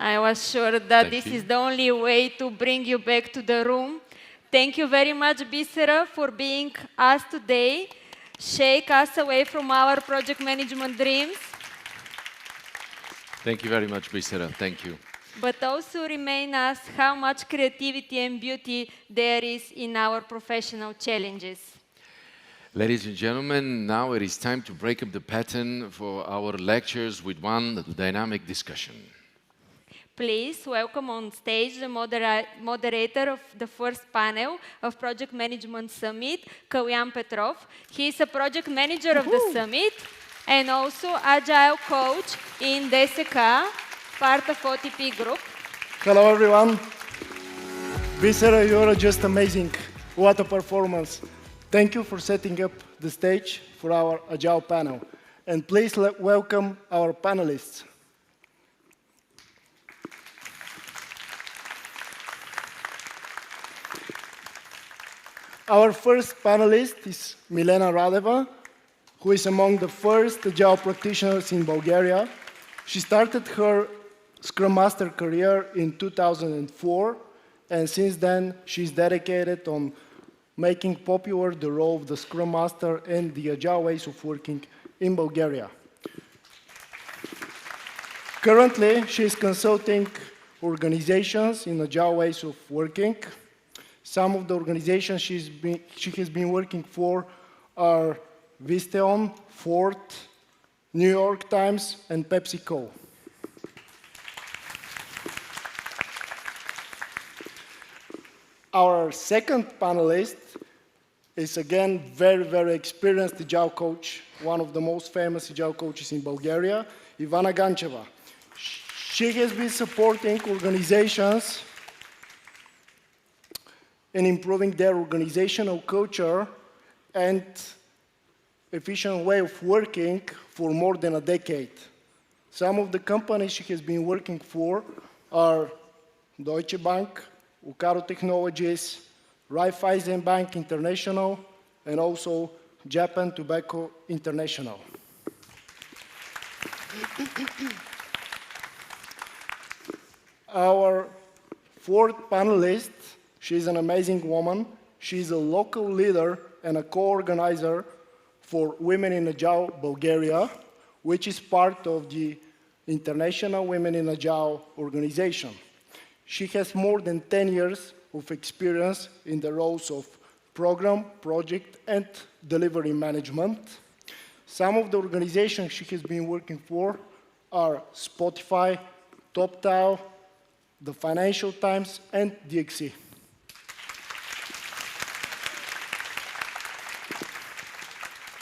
I was sure that this is the only way to bring you back to the room. Thank you very much, Bisera, for being us today. Shake us away from our project management dreams. Thank you very much, Bisera. Thank you. But also remind us how much creativity and beauty there is in our professional challenges. Ladies and gentlemen, now it is time to break up the pattern for our lectures with one dynamic discussion. Please welcome on stage the moderator of the first panel of Project Management Summit, Kaloyan Petrov. He is a project manager of the summit and also Agile coach in DSK, part of OTP group. Hello everyone. Bisera, you're just amazing. What a performance. Thank you for setting up the stage for our Agile panel. And please welcome our panelists. Our first panelist is Milena Radeva, who is among the first Agile practitioners in Bulgaria. She started her Scrum Master career in 2004, and since then she's dedicated on making popular the role of the Scrum Master and the Agile ways of working in Bulgaria. Currently, she is consulting organizations in Agile ways of working. Some of the organizations she has been working for are Visteon, Ford, New York Times, and PepsiCo. Our second panelist is again very, very experienced Agile coach, one of the most famous Agile coaches in Bulgaria, Ivana Gancheva. She has been supporting organizations in improving their organizational culture and efficient way of working for more than a decade. Some of the companies she has been working for are Deutsche Bank, Ukaro Technologies, Raiffeisen Bank International, and also Japan Tobacco International. Our fourth panelist, she's an amazing woman. She's a local leader and a co-organizer for Women in Agile Bulgaria, which is part of the International Women in Agile organization. She has more than 10 years of experience in the roles of program, project, and delivery management. Some of the organizations she has been working for are Spotify, TopTal, the Financial Times, and DXC.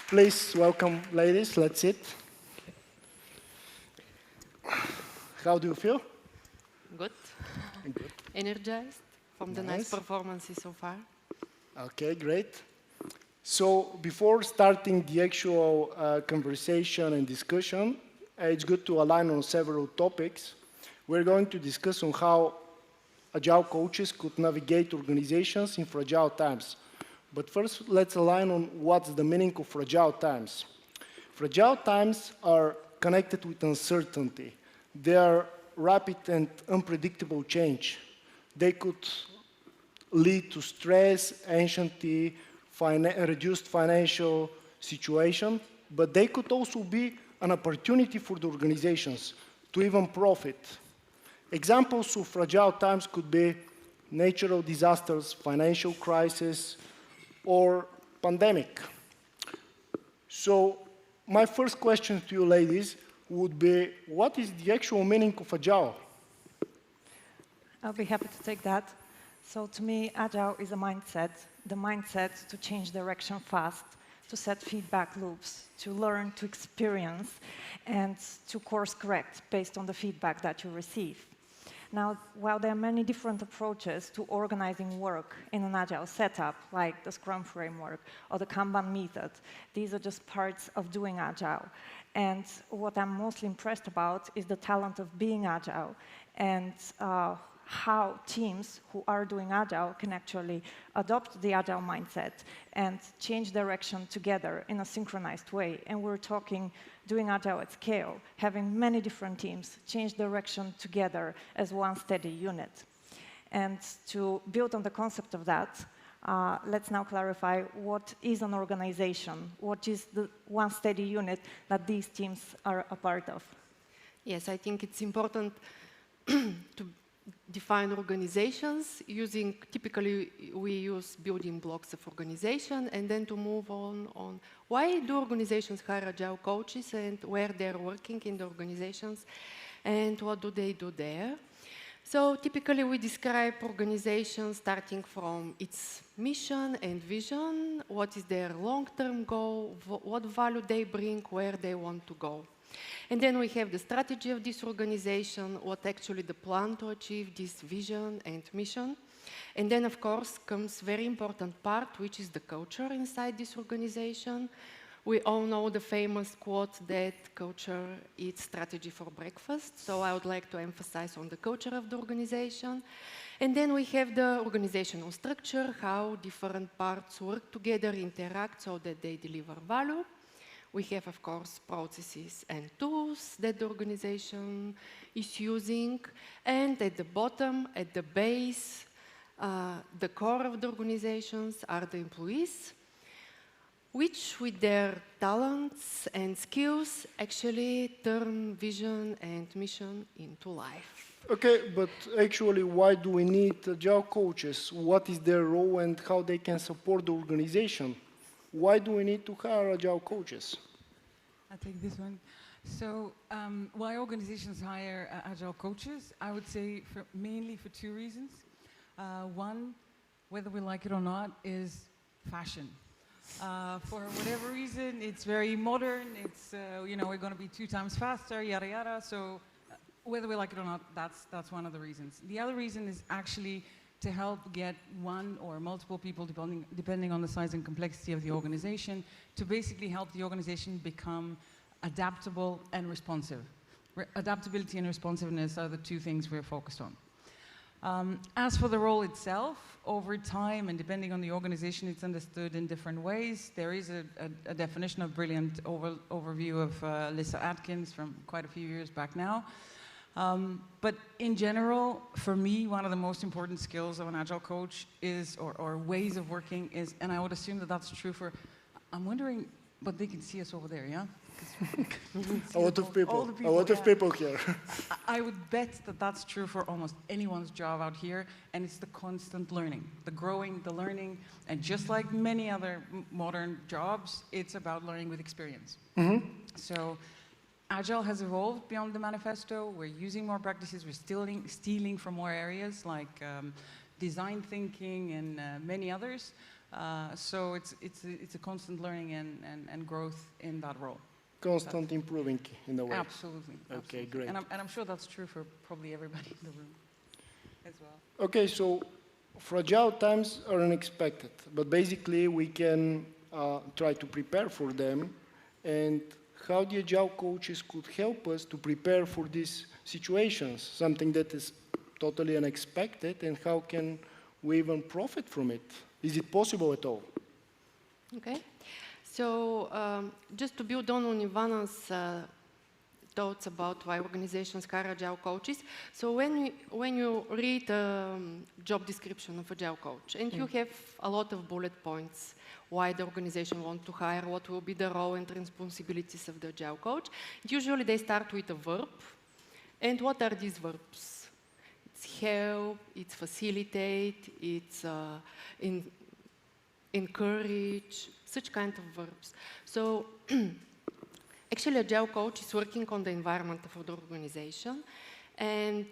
Please welcome, ladies. Let's sit. How do you feel? Good. Good. Energized from the nice performances so far. Okay, great. So before starting the actual conversation and discussion, it's good to align on several topics. We're going to discuss on how Agile coaches could navigate organizations in fragile times. But first, let's align on what's the meaning of fragile times. Fragile times are connected with uncertainty. They are rapid and unpredictable change. They could lead to stress, anxiety, reduced financial situation, but they could also be an opportunity for the organizations to even profit. Examples of fragile times could be natural disasters, financial crisis, or pandemic. So my first question to you ladies would be, what is the actual meaning of Agile? I'll be happy to take that. So to me, Agile is a mindset, the mindset to change direction fast, to set feedback loops, to learn, to experience, and to course correct based on the feedback that you receive. Now, while there are many different approaches to organizing work in an Agile setup, like the Scrum framework or the Kanban method, these are just parts of doing Agile. And what I'm mostly impressed about is the talent of being Agile and how teams who are doing Agile can actually adopt the Agile mindset and change direction together in a synchronized way. And we're talking doing Agile at scale, having many different teams change direction together as one steady unit. And to build on the concept of that, let's now clarify what is an organization, what is the one steady unit that these teams are a part of. Yes, I think it's important to define organizations using, typically we use building blocks of organization, and then to move on why do organizations hire Agile coaches and where they're working in the organizations and what do they do there. So typically we describe organizations starting from its mission and vision, what is their long-term goal, what value they bring, where they want to go. And then we have the strategy of this organization, what actually the plan to achieve this vision and mission. And then of course comes very important part, which is the culture inside this organization. We all know the famous quote that culture eats strategy for breakfast. So I would like to emphasize on the culture of the organization. And then we have the organizational structure, how different parts work together, interact so that they deliver value. We have, of course, processes and tools that the organization is using. And at the bottom, at the base, the core of the organizations are the employees, which with their talents and skills actually turn vision and mission into life. Okay, but actually, why do we need Agile coaches? What is their role and how they can support the organization? Why do we need to hire Agile coaches? I take this one. So, why organizations hire Agile coaches? I would say mainly for two reasons. One, whether we like it or not, is fashion. For whatever reason, it's very modern. It's we're going to be 2 times faster, yada yada. So, whether we like it or not, that's one of the reasons. The other reason is actually to help get one or multiple people, depending on the size and complexity of the organization, to basically help the organization become adaptable and responsive. Adaptability and responsiveness are the two things we're focused on. As for the role itself, over time and depending on the organization, it's understood in different ways. There is a definition of brilliant overview of Lisa Atkins from quite a few years back now. But in general, for me, one of the most important skills of an Agile coach is, or ways of working is, and I would assume that that's true for, I'm wondering, but they can see us over there, yeah? A lot of people here. I would bet that that's true for almost anyone's job out here, and it's the constant learning, the growing, the learning, and just like many other modern jobs, it's about learning with experience. Mm-hmm. So Agile has evolved beyond the manifesto. We're using more practices. We're stealing from more areas like design thinking and many others. So it's a constant learning and growth in that role. Constant improving in a way. Absolutely. Okay, great. And I'm sure that's true for probably everybody in the room as well. Okay, so fragile times are unexpected, but basically we can try to prepare for them, and how the Agile coaches could help us to prepare for these situations, something that is totally unexpected, and how can we even profit from it? Is it possible at all? Okay. So just to build on Ivana's thoughts about why organizations hire Agile coaches. So when you read a job description of Agile coach and you have a lot of bullet points why the organization wants to hire, what will be the role and responsibilities of the Agile coach, usually they start with a verb. And what are these verbs? It's help, it's facilitate, it's encourage, such kind of verbs. So actually Agile coach is working on the environment of the organization. And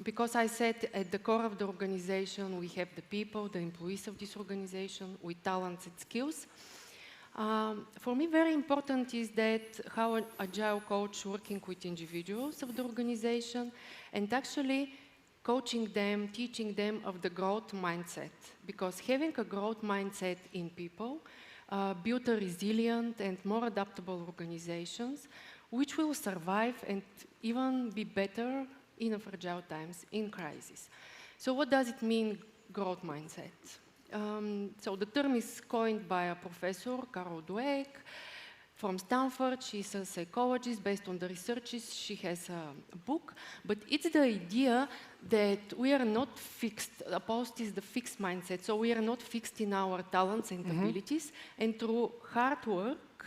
because I said at the core of the organization, we have the people, the employees of this organization with talents and skills. For me, very important is that how an Agile coach working with individuals of the organization and actually coaching them, teaching them of the growth mindset. Because having a growth mindset in people build a resilient and more adaptable organizations which will survive and even be better in fragile times, in crisis. So what does it mean, growth mindset? So the term is coined by a professor, Carol Dweck, from Stanford. She's a psychologist. Based on the researches, she has a book. But it's the idea that we are not fixed. Opposed is the fixed mindset. So we are not fixed in our talents and abilities. And through hard work,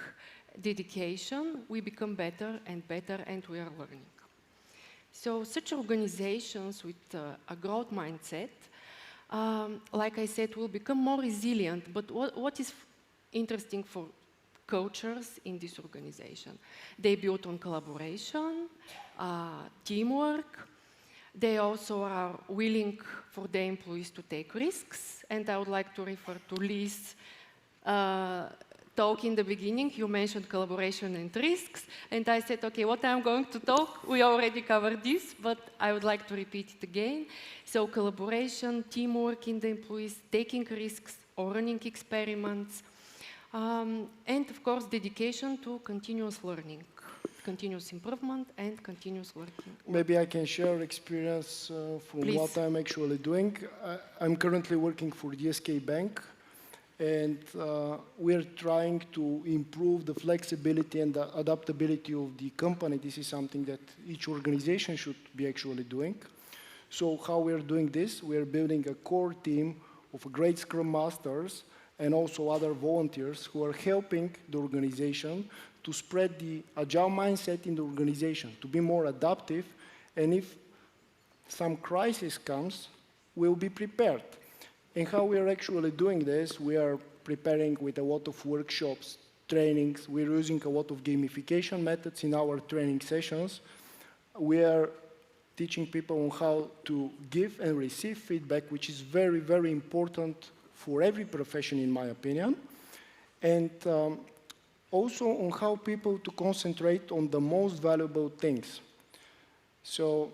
dedication, we become better, and we are learning. So such organizations with a growth mindset, like I said, will become more resilient. But what is interesting for cultures in this organization? They build on collaboration, teamwork. They also are willing for their employees to take risks. And I would like to refer to Lee's talk in the beginning. You mentioned collaboration and risks. And I said, okay, what I'm going to talk, we already covered this, but I would like to repeat it again. So collaboration, teamwork in the employees, taking risks, or running experiments, and of course, dedication to continuous learning, continuous improvement, and continuous working. Maybe I can share experience from Please. what I'm actually doing. I'm currently working for DSK Bank, and we're trying to improve the flexibility and the adaptability of the company. This is something that each organization should be actually doing. So how we're doing this, we're building a core team of great Scrum Masters and also other volunteers who are helping the organization to spread the Agile mindset in the organization, to be more adaptive, and if some crisis comes, we'll be prepared. And how we are actually doing this, we are preparing with a lot of workshops, trainings. We're using a lot of gamification methods in our training sessions. We are teaching people on how to give and receive feedback, which is very, very important for every profession, in my opinion. And also on how people to concentrate on the most valuable things. So,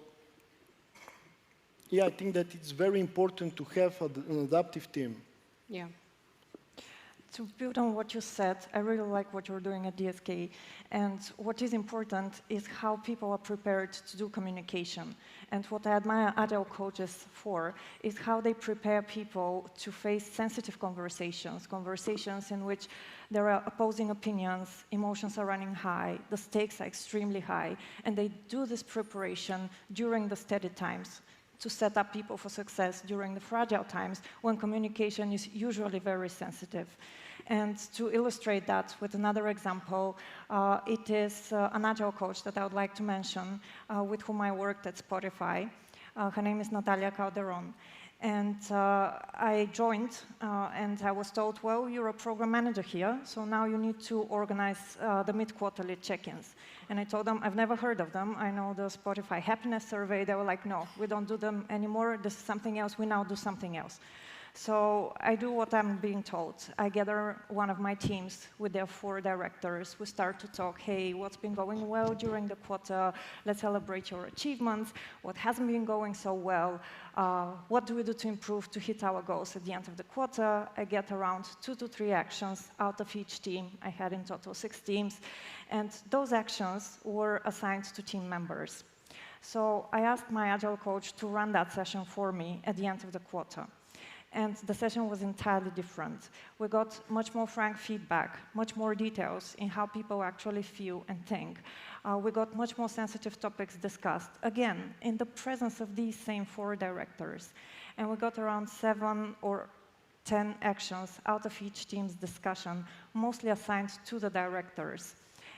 yeah, I think that it's very important to have an adaptive team. Yeah. To build on what you said, I really like what you're doing at DSK. And what is important is how people are prepared to do communication. And what I admire Agile coaches for is how they prepare people to face sensitive conversations, conversations in which there are opposing opinions, emotions are running high, the stakes are extremely high, and they do this preparation during the steady times to set up people for success during the fragile times when communication is usually very sensitive. And to illustrate that with another example, it is an Agile coach that I would like to mention, with whom I worked at Spotify. Her name is Natalia Calderon. And I joined, and I was told, well, you're a program manager here, so now you need to organize the mid-quarterly check-ins. And I told them, I've never heard of them. I know the Spotify happiness survey. They were like, no, we don't do them anymore. This is something else. We now do something else. So I do what I'm being told. I gather one of my teams with their 4 directors. We start to talk, hey, what's been going well during the quarter? Let's celebrate your achievements. What hasn't been going so well? What do we do to improve to hit our goals at the end of the quarter? I get around 2 to 3 actions out of each team. I had in total 6 teams. And those actions were assigned to team members. So I asked my Agile coach to run that session for me at the end of the quarter. And the session was entirely different. We got much more frank feedback, much more details in how people actually feel and think. We got much more sensitive topics discussed, again, in the presence of these same 4 directors. And we got around 7 or 10 actions out of each team's discussion, mostly assigned to the directors.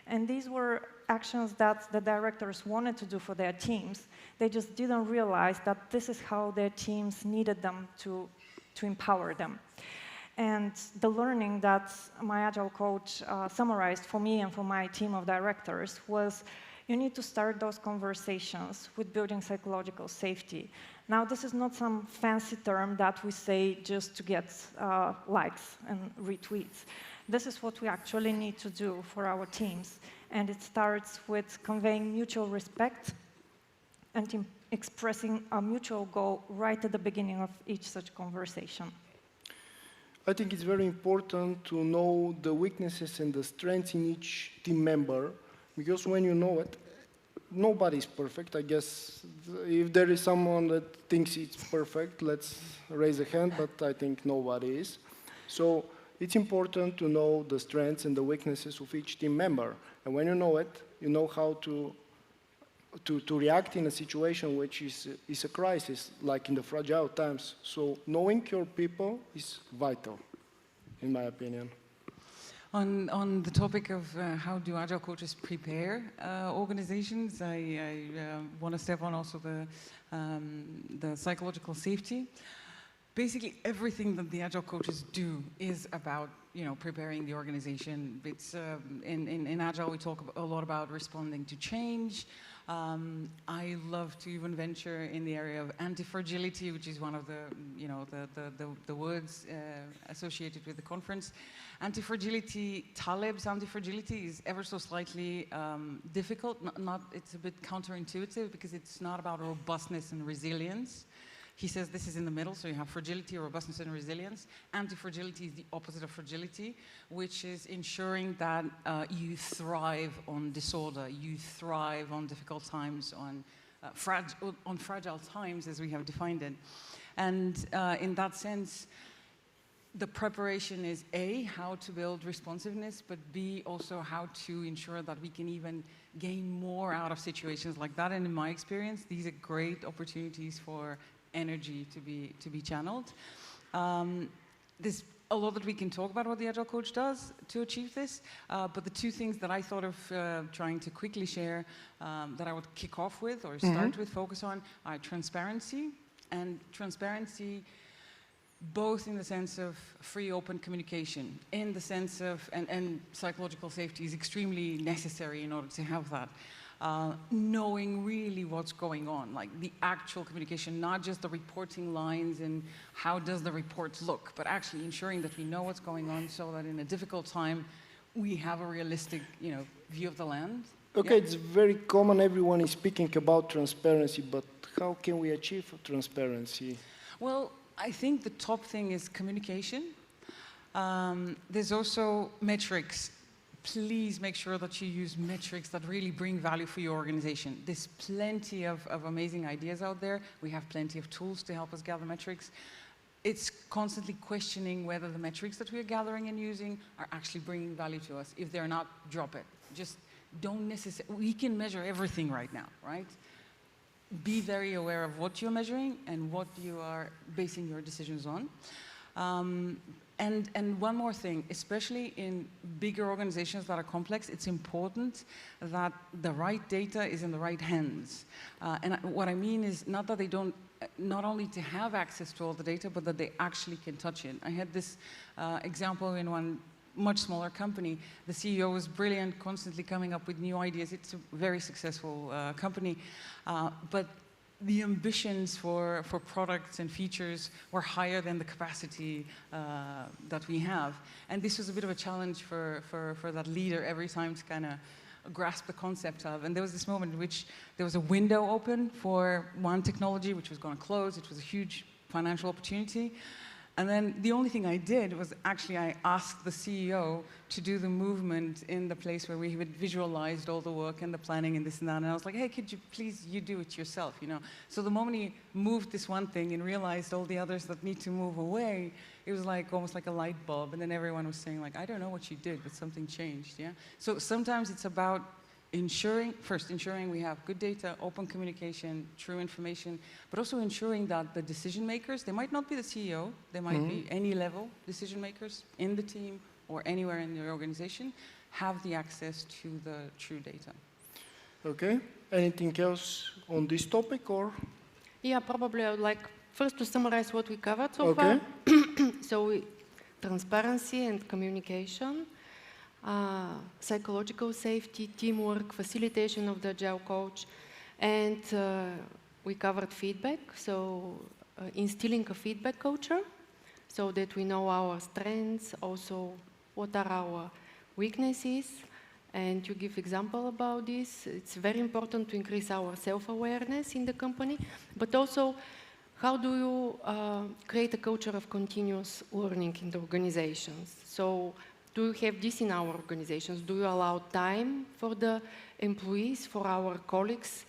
And these were actions that the directors wanted to do for their teams. They just didn't realize that this is how their teams needed them to empower them. And the learning that my Agile coach summarized for me and for my team of directors was, you need to start those conversations with building psychological safety. Now, this is not some fancy term that we say just to get likes and retweets. This is what we actually need to do for our teams. And it starts with conveying mutual respect and expressing a mutual goal right at the beginning of each such conversation. I think it's very important to know the weaknesses and the strengths in each team member, because when you know it, nobody's perfect. I guess if there is someone that thinks it's perfect, let's raise a hand, but I think nobody is. So it's important to know the strengths and the weaknesses of each team member. And when you know it, you know how to react in a situation which is a crisis, like in the fragile times. So knowing your people is vital, in my opinion. On the topic of how do Agile coaches prepare organizations, I want to step on also the psychological safety. Basically, everything that the Agile coaches do is about preparing the organization. It's in Agile we talk a lot about responding to change. I love to even venture in the area of anti-fragility, which is one of the words associated with the conference. Anti-fragility, Taleb's anti-fragility is ever so slightly difficult. It's a bit counterintuitive because it's not about robustness and resilience. He says this is in the middle, so you have fragility, robustness, and resilience. Anti-fragility is the opposite of fragility, which is ensuring that you thrive on disorder, you thrive on difficult times, on fragile times, as we have defined it. And in that sense, the preparation is A, how to build responsiveness, but B, also how to ensure that we can even gain more out of situations like that. And in my experience, these are great opportunities for energy to be channeled. There's a lot that we can talk about what the Agile coach does to achieve this, but the two things that I thought of trying to quickly share that I would kick off with or start with, focus on, are transparency. And transparency both in the sense of free, open communication, in the sense of, and psychological safety is extremely necessary in order to have that. Knowing really what's going on, like the actual communication, not just the reporting lines and how does the report look, but actually ensuring that we know what's going on so that in a difficult time, we have a realistic, view of the land. Okay, it's very common, everyone is speaking about transparency, but how can we achieve transparency? Well, I think the top thing is communication. There's also metrics. Please make sure that you use metrics that really bring value for your organization. There's plenty of amazing ideas out there. We have plenty of tools to help us gather metrics. It's constantly questioning whether the metrics that we're gathering and using are actually bringing value to us. If they're not, drop it. Just don't necessarily, we can measure everything right now, right? Be very aware of what you're measuring and what you are basing your decisions on. And one more thing, especially in bigger organizations that are complex, it's important that the right data is in the right hands. And what I mean is not that they don't, not only to have access to all the data, but that they actually can touch it. I had this example in one much smaller company. The CEO was brilliant, constantly coming up with new ideas. It's a very successful company, but the ambitions for products and features were higher than the capacity that we have. And this was a bit of a challenge for that leader every time to kind of grasp the concept of. And there was this moment in which there was a window open for one technology which was going to close. It was a huge financial opportunity. And then the only thing I did was actually I asked the CEO to do the movement in the place where we had visualized all the work and the planning and this and that. And I was like, hey, could you please, you do it yourself, So the moment he moved this one thing and realized all the others that need to move away, it was like almost like a light bulb. And then everyone was saying like, I don't know what you did, but something changed, yeah? So sometimes it's about ensuring we have good data, open communication, true information, but also ensuring that the decision makers, they might not be the CEO, they might be any level decision makers in the team or anywhere in your organization, have the access to the true data. Okay, anything else on this topic or? Yeah, probably I would like first to summarize what we covered so far. So transparency and communication, psychological safety, teamwork, facilitation of the Agile coach, and we covered feedback, so instilling a feedback culture so that we know our strengths, also what are our weaknesses, and you give example about this. It's very important to increase our self-awareness in the company, but also how do you create a culture of continuous learning in the organizations? So Do you have this in our organizations? Do you allow time for the employees, for our colleagues,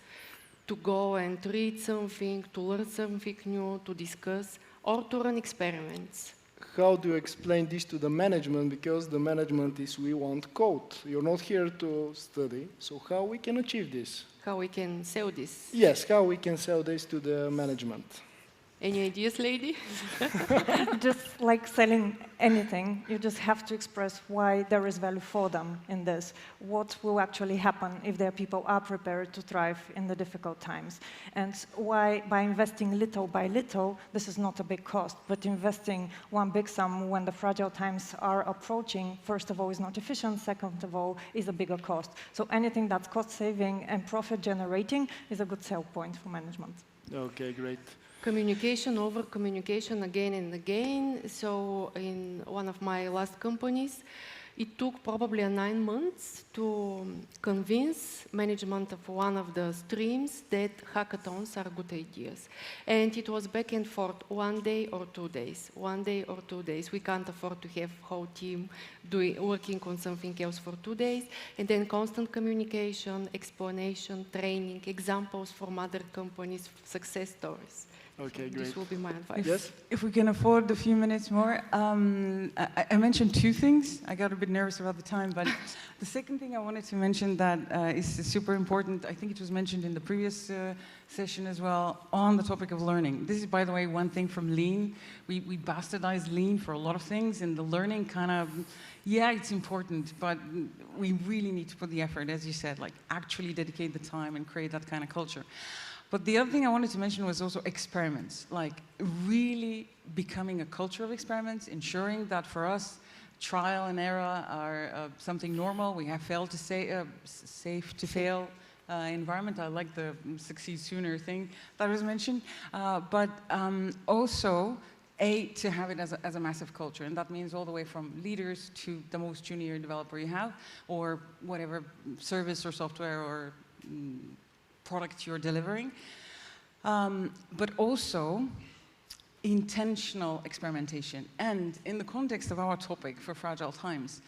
to go and read something, to learn something new, to discuss, or to run experiments? How do you explain this to the management? Because the management is, we want code. You're not here to study, so how we can achieve this? How we can sell this? Yes, how we can sell this to the management? Any ideas, lady? Just like selling anything, you just have to express why there is value for them in this. What will actually happen if their people are prepared to thrive in the difficult times? And why, by investing little by little, this is not a big cost, but investing one big sum when the fragile times are approaching, first of all, is not efficient, second of all, is a bigger cost. So anything that's cost-saving and profit-generating is a good sell point for management. Okay, great. Communication over communication again and again. So in one of my last companies, it took probably 9 months to convince management of one of the streams that hackathons are good ideas. And it was back and forth, 1 day or 2 days, 1 day or 2 days. We can't afford to have whole team working on something else for 2 days. And then constant communication, explanation, training, examples from other companies, success stories. Okay, So great. this will be my advice. Yes? If we can afford a few minutes more, I mentioned 2 things. I got a bit nervous about the time, but the second thing I wanted to mention that is super important, I think it was mentioned in the previous session as well, on the topic of learning. This is, by the way, one thing from Lean. We bastardize Lean for a lot of things, and the learning kind of, yeah, it's important, but we really need to put the effort, as you said, like actually dedicate the time and create that kind of culture. But the other thing I wanted to mention was also experiments, like really becoming a culture of experiments, ensuring that for us, trial and error are something normal. We have failed to say, safe to fail environment. I like the succeed sooner thing that was mentioned. But also, to have it as a massive culture. And that means all the way from leaders to the most junior developer you have, or whatever service or software or product you're delivering, but also intentional experimentation. And in the context of our topic for fragile times,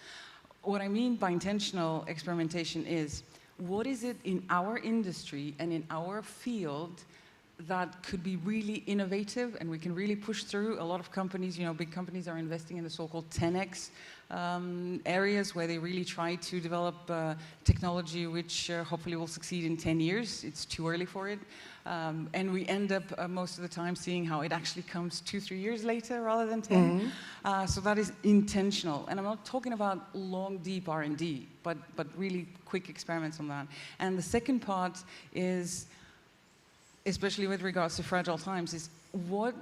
what I mean by intentional experimentation is, what is it in our industry and in our field that could be really innovative and we can really push through? A lot of companies, big companies are investing in the so-called 10x areas where they really try to develop technology which hopefully will succeed in 10 years. It's too early for it. And we end up most of the time seeing how it actually comes 2-3 years later rather than 10. Mm-hmm. So that is intentional. And I'm not talking about long, deep R&D, but really quick experiments on that. And the second part is, especially with regards to fragile times, is what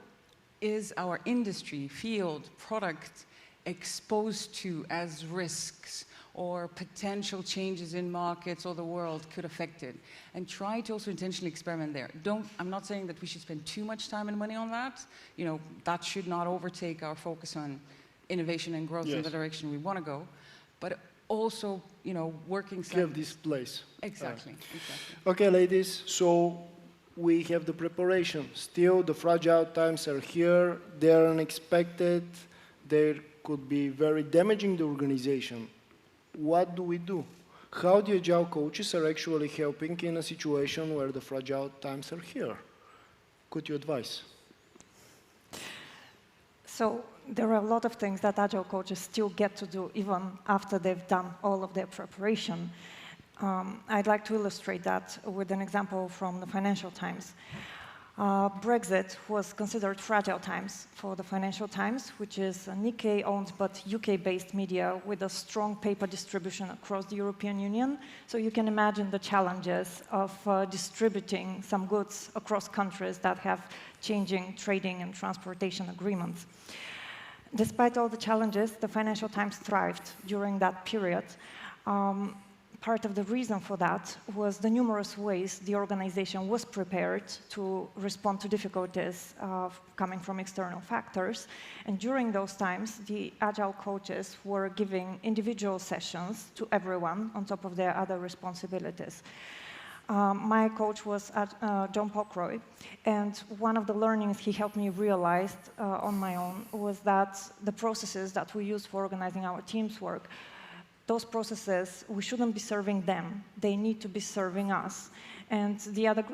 is our industry, field, product exposed to as risks or potential changes in markets or the world could affect it, and try to also intentionally experiment there. I'm not saying that we should spend too much time and money on that. That should not overtake our focus on innovation and growth in the direction we want to go, but also, working some... Give this place. Exactly. Okay, ladies, so we have the preparation. Still, the fragile times are here. They're unexpected. They could be very damaging the organization. What do we do? How the Agile coaches are actually helping in a situation where the fragile times are here? Could you advise? So there are a lot of things that Agile coaches still get to do even after they've done all of their preparation. I'd like to illustrate that with an example from the Financial Times. Brexit was considered fragile times for the Financial Times, which is a Nikkei-owned but UK-based media with a strong paper distribution across the European Union. So you can imagine the challenges of distributing some goods across countries that have changing trading and transportation agreements. Despite all the challenges, the Financial Times thrived during that period. Part of the reason for that was the numerous ways the organization was prepared to respond to difficulties coming from external factors. And during those times, the Agile coaches were giving individual sessions to everyone on top of their other responsibilities. My coach was John Pokroy, and one of the learnings he helped me realize on my own was that the processes that we use for organizing our team's work, those processes, we shouldn't be serving them. They need to be serving us. And the other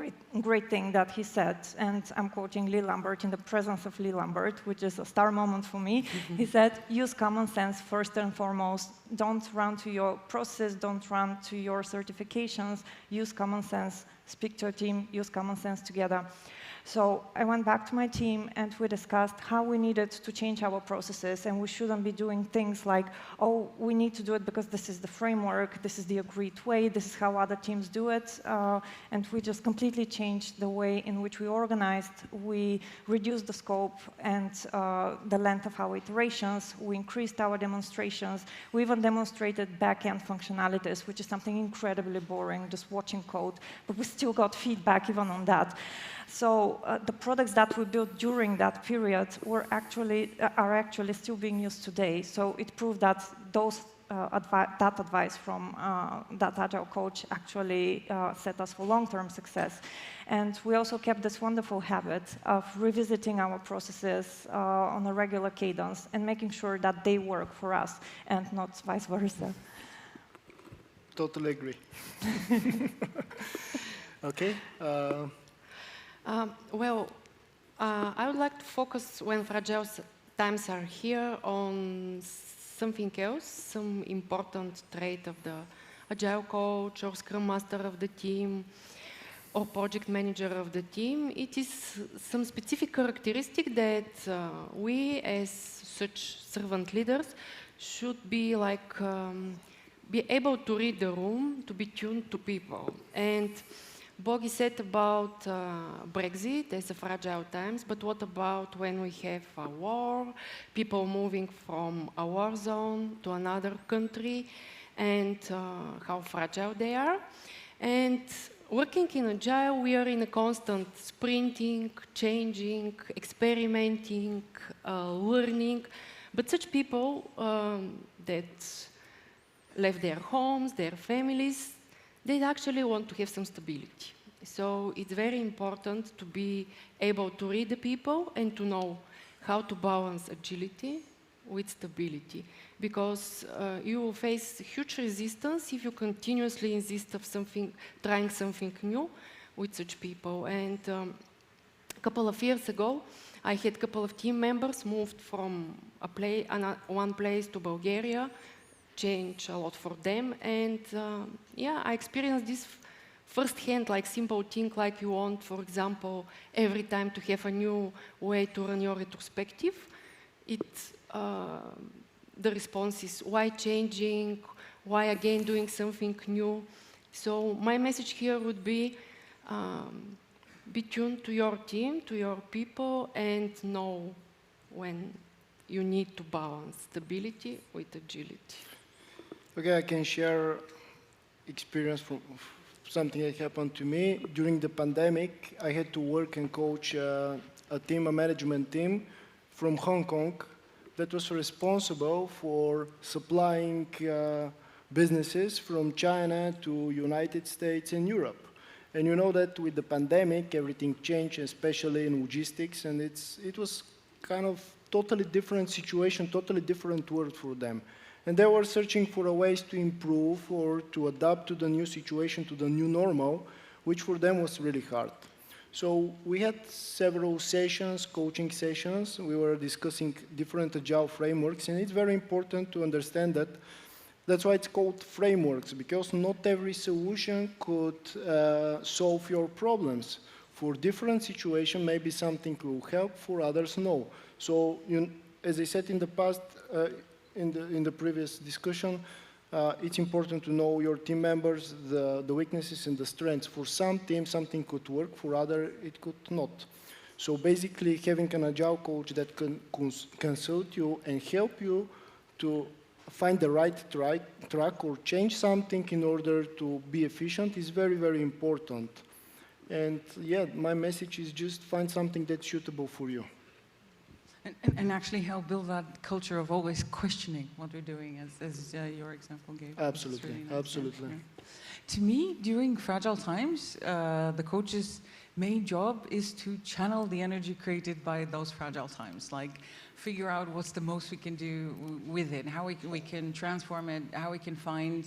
great thing that he said, and I'm quoting Lee Lambert in the presence of Lee Lambert, which is a star moment for me, he said, use common sense first and foremost. Don't run to your process, don't run to your certifications, use common sense, speak to a team, use common sense together. So I went back to my team and we discussed how we needed to change our processes, and we shouldn't be doing things like, oh, we need to do it because this is the framework, this is the agreed way, this is how other teams do it. And we just completely changed the way in which we organized. We reduced the scope and the length of our iterations. We increased our demonstrations. We even demonstrated back-end functionalities, which is something incredibly boring, just watching code, but we still got feedback even on that. So the products that we built during that period are actually still being used today. So it proved that that advice from that Agile coach actually set us for long-term success. And we also kept this wonderful habit of revisiting our processes on a regular cadence and making sure that they work for us and not vice versa. Totally agree. Okay. I would like to focus, when fragile times are here, on something else, some important trait of the Agile coach or Scrum Master of the team or project manager of the team. It is some specific characteristic that we as such servant leaders should be like, be able to read the room, to be tuned to people. And Bogi said about Brexit as a fragile times, but what about when we have a war, people moving from a war zone to another country, and how fragile they are. And working in Agile, we are in a constant sprinting, changing, experimenting, learning, but such people that left their homes, their families, they actually want to have some stability. So it's very important to be able to read the people and to know how to balance agility with stability, because you will face huge resistance if you continuously insist of something, trying something new with such people. And a couple of years ago, I had a couple of team members moved from one place to Bulgaria, change a lot for them, and yeah, I experienced this firsthand, like simple thing, like you want, for example, every time to have a new way to run your retrospective. The response is, why changing? Why again doing something new? So my message here would be tuned to your team, to your people, and know when you need to balance stability with agility. Okay, I can share experience from something that happened to me. During the pandemic, I had to work and coach a management team from Hong Kong that was responsible for supplying businesses from China to United States and Europe. And you know that with the pandemic, everything changed, especially in logistics, and it was kind of totally different situation, totally different world for them. And they were searching for ways to improve or to adapt to the new situation, to the new normal, which for them was really hard. So we had several sessions, coaching sessions. We were discussing different Agile frameworks, and it's very important to understand that. That's why it's called frameworks, because not every solution could solve your problems. For different situations, maybe something will help, for others, no. So, as I said in the past, in the previous discussion, it's important to know your team members, the weaknesses and the strengths. For some teams, something could work, for others, it could not. So basically, having an Agile coach that can consult you and help you to find the right track or change something in order to be efficient is very, very important. And yeah, my message is just find something that's suitable for you. And actually help build that culture of always questioning what we're doing, as your example gave. Absolutely, Really nice, absolutely. yeah. To me, during fragile times, the coach's main job is to channel the energy created by those fragile times, like figure out what's the most we can do with it, how we can transform it, how we can find,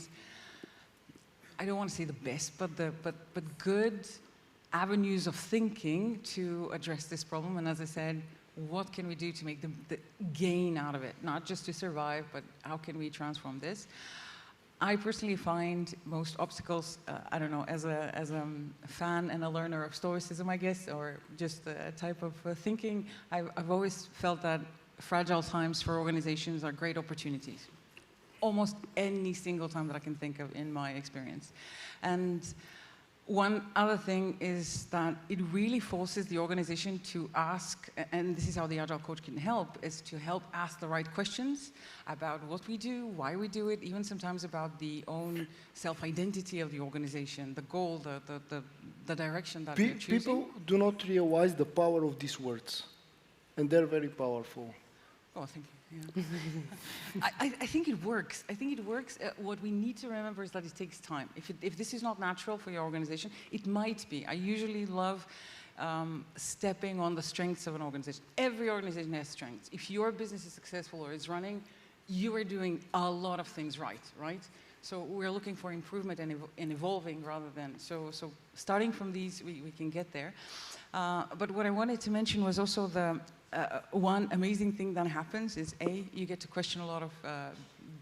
I don't want to say the best, but good avenues of thinking to address this problem. And as I said, what can we do to make the gain out of it? Not just to survive, but how can we transform this? I personally find most obstacles, I don't know, as a fan and a learner of Stoicism, I guess, or just a type of thinking, I've always felt that fragile times for organizations are great opportunities. Almost any single time that I can think of in my experience. And one other thing is that it really forces the organization to ask, and this is how the Agile coach can help, is to help ask the right questions about what we do, why we do it, even sometimes about the own self-identity of the organization, the goal, the direction that we're choosing. People do not realize the power of these words, and they're very powerful. Oh, thank you. Yeah. I think it works. I think it works. What we need to remember is that it takes time. If this is not natural for your organization, it might be. I usually love stepping on the strengths of an organization. Every organization has strengths. If your business is successful or is running, you are doing a lot of things right? So we're looking for improvement and evolving rather than, so starting from these, we can get there. But what I wanted to mention was also the one amazing thing that happens is you get to question a lot of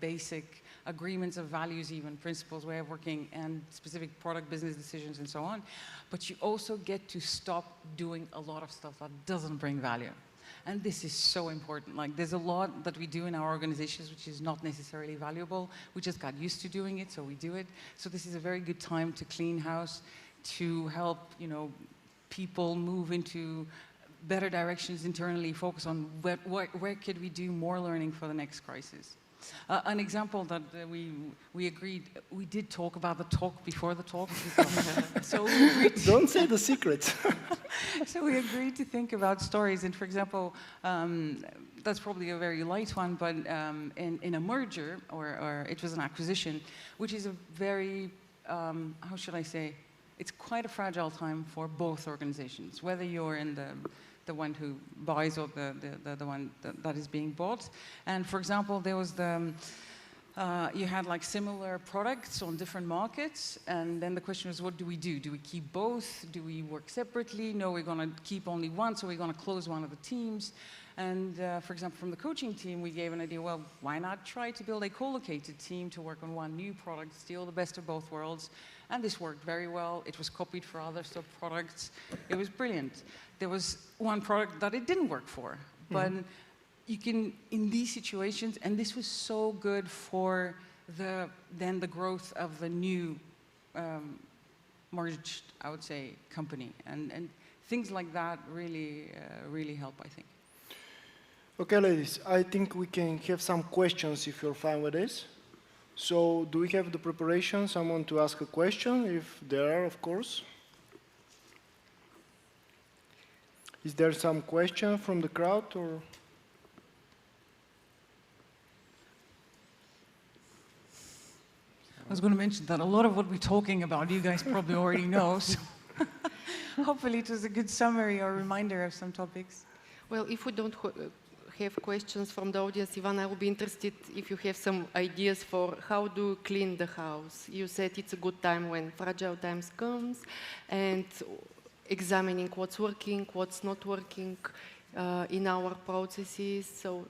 basic agreements of values, even principles, way of working, and specific product business decisions and so on. But you also get to stop doing a lot of stuff that doesn't bring value. And this is so important. Like, there's a lot that we do in our organizations which is not necessarily valuable. We just got used to doing it, so we do it. So this is a very good time to clean house, to help, people move into better directions internally, focus on where could we do more learning for the next crisis. An example that we agreed, we did talk about the talk before the talk. So we agreed to Don't say the secret. So we agreed to think about stories. And for example, that's probably a very light one, but in a merger, or it was an acquisition, which is a very, how should I say, it's quite a fragile time for both organizations, whether you're in the one who buys or the one that is being bought. And for example, there was you had like similar products on different markets, and then the question was, what do we do? Do we keep both? Do we work separately? No, we're going to keep only one, so we're going to close one of the teams. And for example, from the coaching team, we gave an idea, well, why not try to build a co-located team to work on one new product, steal the best of both worlds? And this worked very well. It was copied for other sub-products. It was brilliant. There was one product that it didn't work for, but you can, in these situations, and this was so good for the growth of the new merged, I would say, company. And things like that really, really help, I think. Okay, ladies, I think we can have some questions if you're fine with this. So, do we have the preparation? Someone to ask a question, if there are, of course. Is there some question from the crowd, or? I was going to mention that a lot of what we're talking about, you guys probably already know. So hopefully it was a good summary or reminder of some topics. Well, if we don't have questions from the audience, Ivan, I will be interested if you have some ideas for how do you clean the house. You said it's a good time when fragile times comes, and examining what's working, what's not working in our processes. So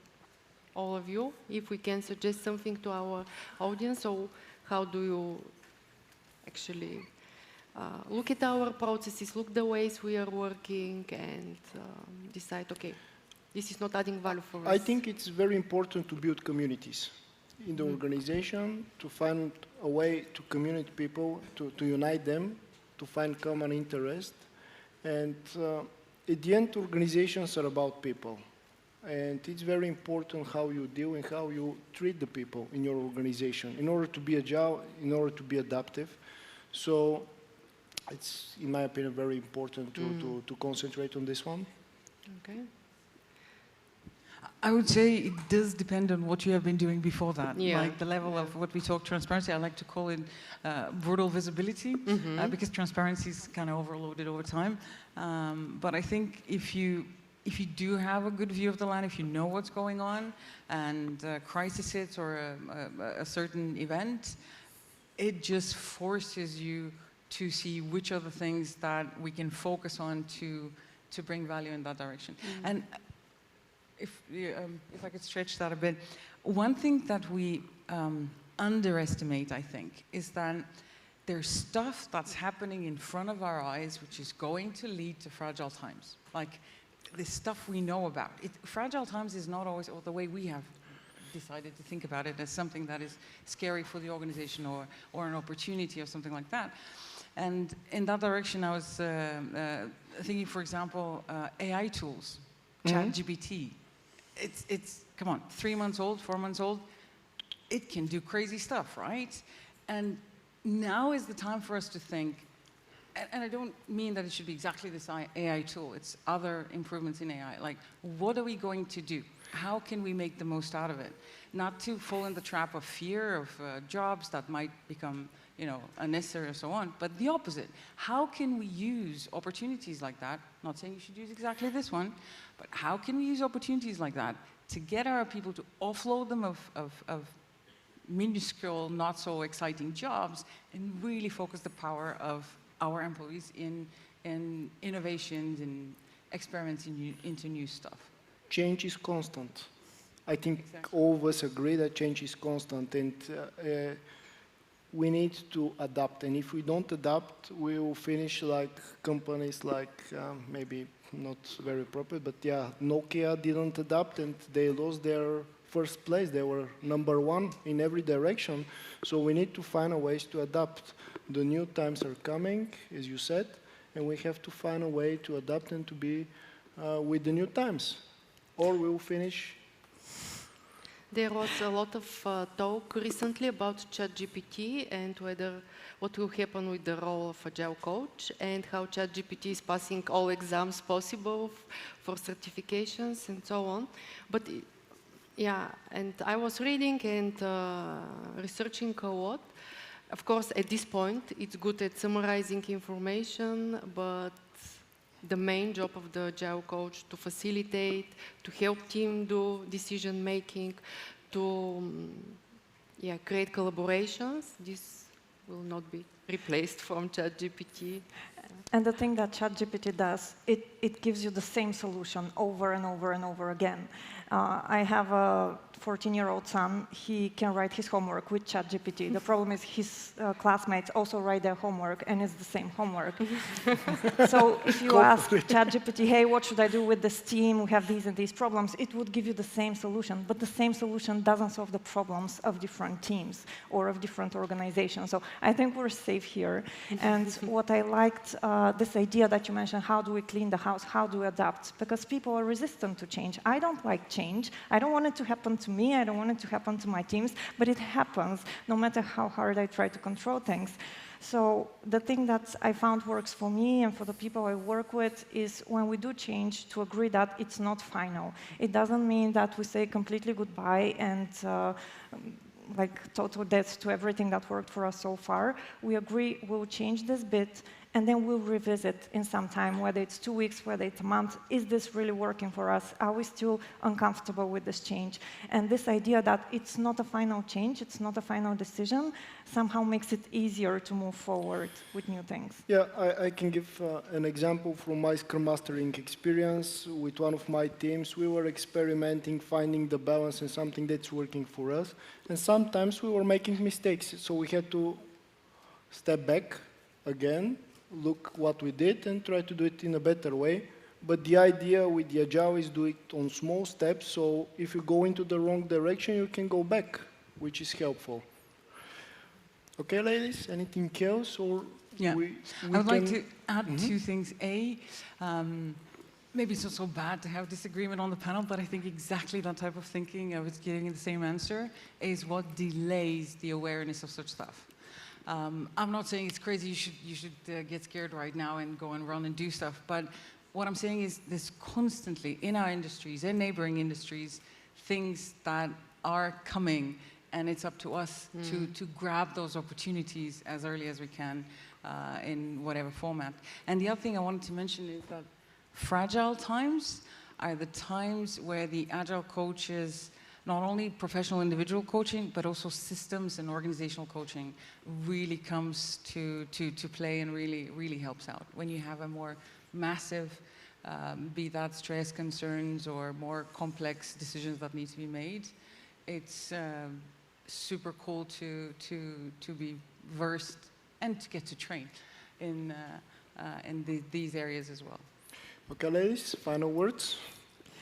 all of you, if we can suggest something to our audience, so how do you actually look at our processes, look the ways we are working, and decide, okay, this is not adding value for us. I think it's very important to build communities in the organization, to find a way to communicate people, to unite them, to find common interest. And at the end, organizations are about people. And it's very important how you deal and how you treat the people in your organization in order to be agile, in order to be adaptive. So it's, in my opinion, very important to concentrate on this one. Okay. I would say it does depend on what you have been doing before that. Yeah. Like the level of what we talk transparency, I like to call it brutal visibility, because transparency is kind of overloaded over time. But I think if you do have a good view of the land, if you know what's going on, and crisis hits or a certain event, it just forces you to see which are the things that we can focus on to bring value in that direction. And if I could stretch that a bit, one thing that we underestimate, I think, is that there's stuff that's happening in front of our eyes which is going to lead to fragile times. Like the stuff we know about. Fragile times is not always the way we have decided to think about it as something that is scary for the organization or an opportunity or something like that. And in that direction, I was thinking, for example, AI tools, ChatGPT. It's come on, 3 months old, 4 months old. It can do crazy stuff, right? And now is the time for us to think, and I don't mean that it should be exactly this AI tool, it's other improvements in AI. Like, what are we going to do? How can we make the most out of it? Not to fall in the trap of fear of jobs that might become, unnecessary or so on, but the opposite. How can we use opportunities like that? Not saying you should use exactly this one, but how can we use opportunities like that to get our people to offload them of minuscule, not so exciting jobs and really focus the power of our employees in innovations and experiments into new stuff? Change is constant. I think all of us agree that change is constant, and we need to adapt. And if we don't adapt, we will finish like companies like, maybe not very appropriate, but yeah, Nokia didn't adapt and they lost their first place. They were #1 in every direction. So we need to find a ways to adapt. The new times are coming, as you said, and we have to find a way to adapt and to be with the new times, or we will finish. There was a lot of talk recently about ChatGPT and what will happen with the role of Agile coach, and how ChatGPT is passing all exams possible for certifications and so on. But yeah, and I was reading and researching a lot. Of course, at this point, it's good at summarizing information, but the main job of the Agile coach to facilitate, to help team do decision making, to create collaborations. This will not be replaced from ChatGPT. And the thing that ChatGPT does, it gives you the same solution over and over and over again. I have a 14-year-old son. He can write his homework with ChatGPT. The problem is his classmates also write their homework, and it's the same homework. So if you ask ChatGPT, hey, what should I do with this team? We have these and these problems. It would give you the same solution, but the same solution doesn't solve the problems of different teams or of different organizations. So I think we're safe here. And what I liked, this idea that you mentioned, how do we clean the house? How do we adapt? Because people are resistant to change. I don't like change. I don't want it to happen to me. I don't want it to happen to my teams, but it happens no matter how hard I try to control things. So the thing that I found works for me and for the people I work with is when we do change, to agree that it's not final. It doesn't mean that we say completely goodbye and like total death to everything that worked for us so far. We agree we'll change this bit, and then we'll revisit in some time, whether it's 2 weeks, whether it's a month. Is this really working for us? Are we still uncomfortable with this change? And this idea that it's not a final change, it's not a final decision, somehow makes it easier to move forward with new things. Yeah, I can give an example from my Scrum Mastering experience with one of my teams. We were experimenting, finding the balance and something that's working for us. And sometimes we were making mistakes, so we had to step back again, look what we did and try to do it in a better way. But the idea with the Agile is do it on small steps, so if you go into the wrong direction, you can go back, which is helpful. Okay, ladies, anything else? Or yeah, we I would like to add 2 things. Maybe it's not so bad to have disagreement on the panel, but I think exactly that type of thinking, I was getting the same answer, is what delays the awareness of such stuff. I'm not saying it's crazy, you should get scared right now and go and run and do stuff, but what I'm saying is there's constantly in our industries and neighboring industries things that are coming, and it's up to us to grab those opportunities as early as we can in whatever format. And the other thing I wanted to mention is that fragile times are the times where the Agile coaches, not only professional individual coaching, but also systems and organizational coaching really comes to play and really helps out. When you have a more massive, be that stress concerns or more complex decisions that need to be made, it's super cool to be versed and to get to train in these areas as well. Okay, ladies, final words.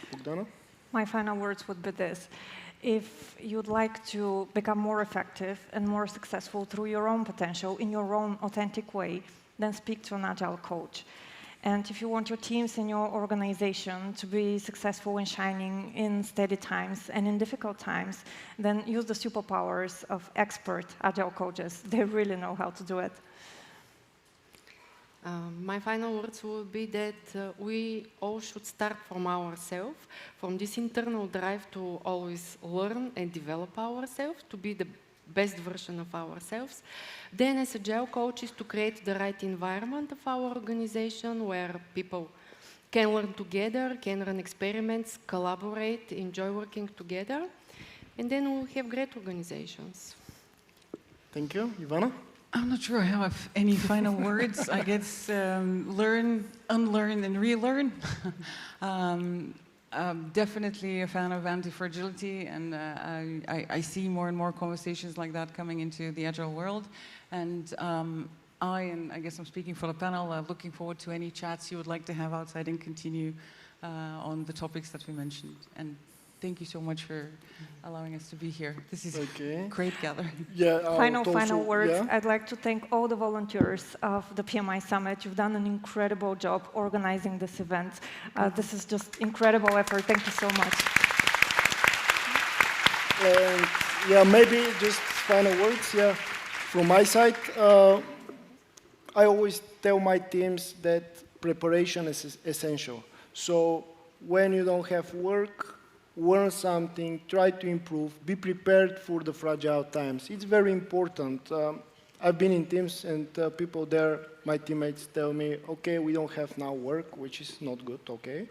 Bogdana? My final words would be this. If you'd like to become more effective and more successful through your own potential in your own authentic way, then speak to an Agile coach. And if you want your teams in your organization to be successful and shining in steady times and in difficult times, then use the superpowers of expert Agile coaches. They really know how to do it. My final words will be that we all should start from ourselves, from this internal drive to always learn and develop ourselves, to be the best version of ourselves. Then as Agile coaches, to create the right environment of our organization where people can learn together, can run experiments, collaborate, enjoy working together, and then we'll have great organizations. Thank you. Ivana? I'm not sure I have any final words. I guess learn, unlearn, and relearn. I'm definitely a fan of anti-fragility, and I see more and more conversations like that coming into the Agile world. And I guess I'm speaking for the panel, looking forward to any chats you would like to have outside and continue on the topics that we mentioned. And thank you so much for allowing us to be here. This is a great gathering. Yeah, Final words. Yeah? I'd like to thank all the volunteers of the PMI Summit. You've done an incredible job organizing this event. This is just incredible effort. Thank you so much. And yeah, maybe just final words. Yeah, from my side, I always tell my teams that preparation is essential. So when you don't have work, learn something, try to improve, be prepared for the fragile times. It's very important. I've been in teams and people there, my teammates tell me, okay, we don't have now work, which is not good, okay?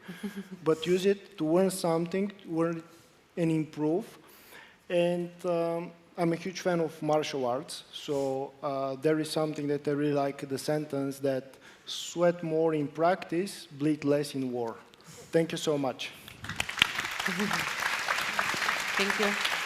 But use it to learn something, learn and improve. And I'm a huge fan of martial arts, so there is something that I really like, the sentence that sweat more in practice, bleed less in war. Thank you so much. Thank you.